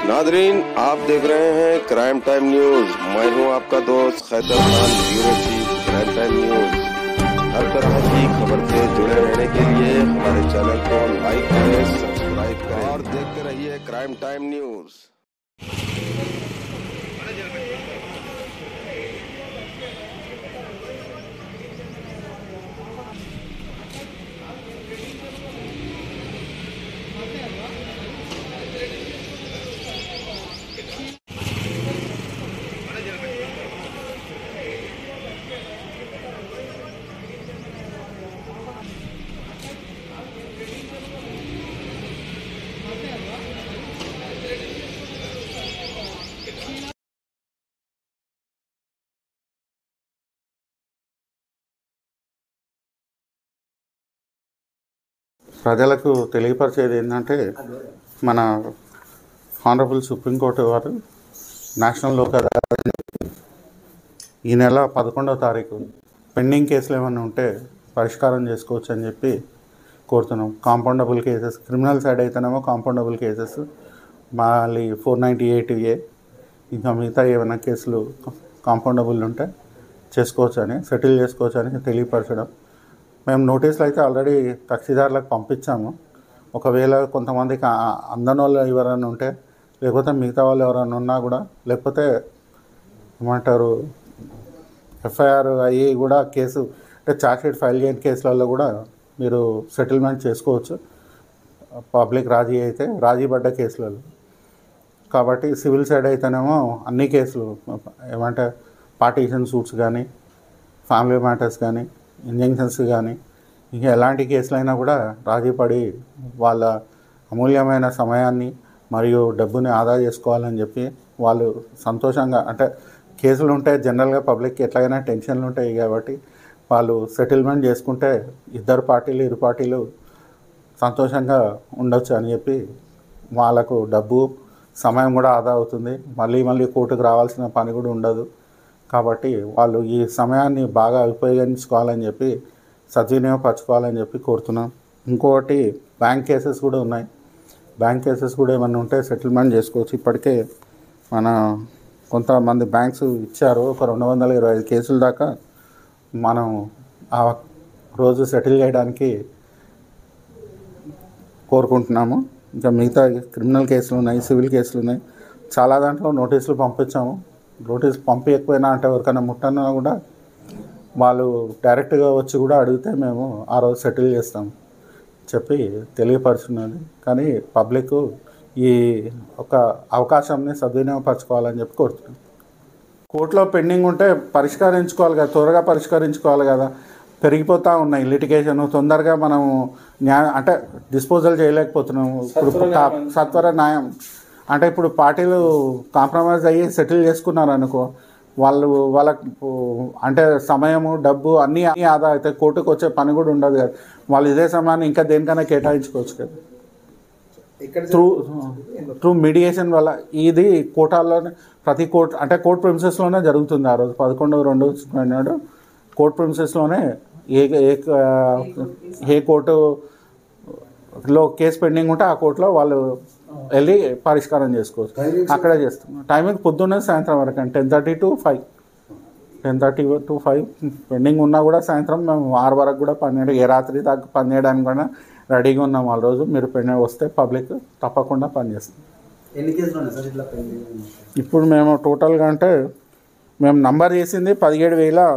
Nadreen, आप देख रहे हैं क्राइम टाइम न्यूज। मैं हूं आपका दोस्त Khaitar Khan, bureau chief crime time news. हर तरह की खबर से जुड़े रहने के लिए हमारे चैनल को लाइक करें, सब्सक्राइब करें और देखते रहिए क्राइम टाइम न्यूज। ప్రజలకు తెలియపరిచేది ఏంటంటే మన హానరబుల్ సుప్రీంకోర్టు వారు నేషనల్ లోక్ అదాలత్ ఈ నెల 11వ తారీఖు పెండింగ్ కేసులు ఏమైనా ఉంటే పరిష్కారం చేసుకోవచ్చు అని చెప్పి కోరుతున్నాం. కాంపౌండబుల్ కేసెస్, క్రిమినల్ సైడ్ అయితేనేమో కాంపౌండబుల్ కేసెస్, మళ్ళీ 498A, ఇంకా మిగతా ఏమైనా కేసులు కాంపౌండబుల్ ఉంటే చేసుకోవచ్చు అని, సెటిల్ చేసుకోవచ్చు అని తెలియపరచడం. మేము నోటీసులు అయితే ఆల్రెడీ కక్షిదారులకు పంపించాము. ఒకవేళ కొంతమందికి అందని వాళ్ళు ఎవరైనా ఉంటే, లేకపోతే మిగతా వాళ్ళు ఎవరైనా ఉన్నా కూడా, లేకపోతే ఏమంటారు ఎఫ్ఐఆర్ అయ్యి కూడా కేసు అంటే ఛార్జ్షీట్ ఫైల్ చేయని కేసులలో కూడా మీరు సెటిల్మెంట్ చేసుకోవచ్చు. పబ్లిక్ రాజీ అయితే రాజీ పడ్డ కేసులలో. కాబట్టి సివిల్ సైడ్ అయితేనేమో అన్ని కేసులు ఏమంటే పార్టీషన్ సూట్స్ కానీ, ఫ్యామిలీ మ్యాటర్స్ కానీ, ఇంజంక్షన్స్ కానీ, ఇంకా ఎలాంటి కేసులైనా కూడా రాజీపడి వాళ్ళ అమూల్యమైన సమయాన్ని మరియు డబ్బుని ఆదా చేసుకోవాలని చెప్పి వాళ్ళు సంతోషంగా, అంటే కేసులు ఉంటే జనరల్గా పబ్లిక్కి ఎట్లాగైనా టెన్షన్లు ఉంటాయి కాబట్టి వాళ్ళు సెటిల్మెంట్ చేసుకుంటే ఇరు పార్టీలు సంతోషంగా ఉండొచ్చు అని చెప్పి వాళ్ళకు డబ్బు సమయం కూడా ఆదా అవుతుంది. మళ్ళీ కోర్టుకు రావాల్సిన పని కూడా ఉండదు. కాబట్టి వాళ్ళు ఈ సమయాన్ని బాగా ఉపయోగించుకోవాలని చెప్పి, సద్వినియోగపరచుకోవాలని చెప్పి కోరుతున్నాం. ఇంకొకటి బ్యాంక్ కేసెస్ కూడా ఉన్నాయి. బ్యాంక్ కేసెస్ కూడా ఏమన్నా ఉంటే సెటిల్మెంట్ చేసుకోవచ్చు. ఇప్పటికే మన కొంతమంది బ్యాంక్స్ ఇచ్చారు. ఒక 225 కేసుల దాకా మనం ఆ రోజు సెటిల్ చేయడానికి కోరుకుంటున్నాము. ఇంకా మిగతా క్రిమినల్ కేసులు ఉన్నాయి, సివిల్ కేసులు ఉన్నాయి. చాలా దాంట్లో నోటీసులు పంపించాము. నోటీస్ పంపించకపోయినా అంటే ఎవరికైనా ముట్టన్నా కూడా వాళ్ళు డైరెక్ట్గా వచ్చి కూడా అడిగితే మేము ఆ రోజు సెటిల్ చేస్తాం చెప్పి తెలియపరుచున్నది. కానీ పబ్లిక్ ఈ ఒక అవకాశాన్ని సద్వినియోగపరచుకోవాలని చెప్పి కోరుతున్నాం. కోర్టులో పెండింగ్ ఉంటే పరిష్కరించుకోవాలి కదా, త్వరగా పరిష్కరించుకోవాలి కదా. పెరిగిపోతూ ఉన్నాయి లిటిగేషన్, తొందరగా మనం అంటే డిస్పోజల్ చేయలేకపోతున్నాము. ఇప్పుడు సత్వర న్యాయం అంటే ఇప్పుడు పార్టీలు కాంప్రమైజ్ అయ్యి సెటిల్ చేసుకున్నారు అనుకో, వాళ్ళకు అంటే సమయము, డబ్బు అన్నీ ఆదా అవుతాయి. కోర్టుకు వచ్చే పని కూడా ఉండదు కదా. వాళ్ళు ఇదే సమయాన్ని ఇంకా దేనికైనా కేటాయించుకోవచ్చు కదా. త్రూ మీడియేషన్ వల్ల ఇది కోర్టాల్లోనే, ప్రతి కోర్టు అంటే కోర్ట్ ప్రిమిసెస్లోనే జరుగుతుంది. ఆ రోజు 11/2 కోర్ట్ ప్రిమిసెస్లోనే ఏ కోర్టులో కేసు పెండింగ్ ఉంటే ఆ కోర్టులో వాళ్ళు వెళ్ళి పరిష్కారం చేసుకోవచ్చు. అక్కడే చేస్తాం. టైమింగ్ పొద్దున్నే సాయంత్రం వరకు అండి, 10:30 to 5. 10:30 to 5 పెండింగ్ ఉన్నా కూడా సాయంత్రం మేము 6 వరకు కూడా పనిచేయడం, ఏ రాత్రి దాకా పనిచేయడానికి కూడా రెడీగా ఉన్నాం. ఆ రోజు మీరు వస్తే పబ్లిక్ తప్పకుండా పనిచేస్తాం. ఇప్పుడు మేము టోటల్గా అంటే మేము నంబర్ చేసింది 17,000.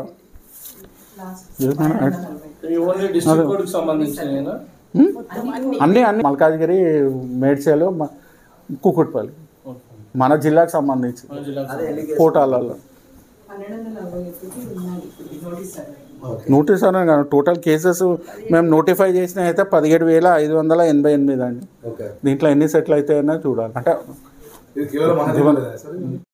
అన్నీ మల్కాజ్గిరి, మేడ్చల్, కుకుట్పల్లి మన జిల్లాకు సంబంధించి కోటాలలో నోటీస్ అనే కాదు, టోటల్ కేసెస్ మేము నోటిఫై చేసిన అయితే 17,588 అండి. దీంట్లో ఎన్ని సెటిల్ అవుతాయన్నా చూడాలి. అంటే